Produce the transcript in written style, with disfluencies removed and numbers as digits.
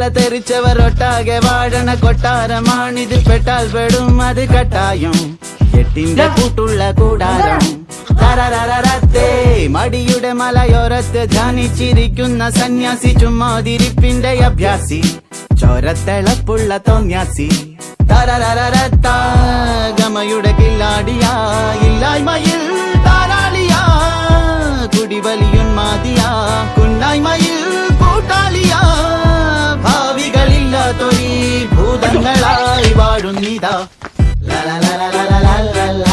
തല തെറിച്ചവരൊട്ടാകെ വാഴണ കൊട്ടാരമാണിത്. പെട്ടാൽ പെടും അത് കട്ടായം, എട്ടിന്റെ കൂട്ടുള്ള കൂടാരം. തരരരത്തേ മടിയുടെ മലയോരത്ത് ധ്യാനിച്ചിരിക്കുന്ന സന്യാസി, ചുമ്മാതിരിപ്പിന്റെ അഭ്യാസി, ചോരത്തിളപ്പുള്ള തോന്യാസി. തരരരത്ത ഗമയുടെ കില്ലാടിയാ, ഇല്ലായ്മയിൽ താരാളിയാ, കുടിവലിയുന്മാതിയാ, കുന്നായ്മയിൽ കൂട്ടാളിയാ. ഭാവികളില്ലാത്തൊരീ ഭൂതങ്ങളായി വാഴുന്നിതാ. ല ല ല ല ല ല ല.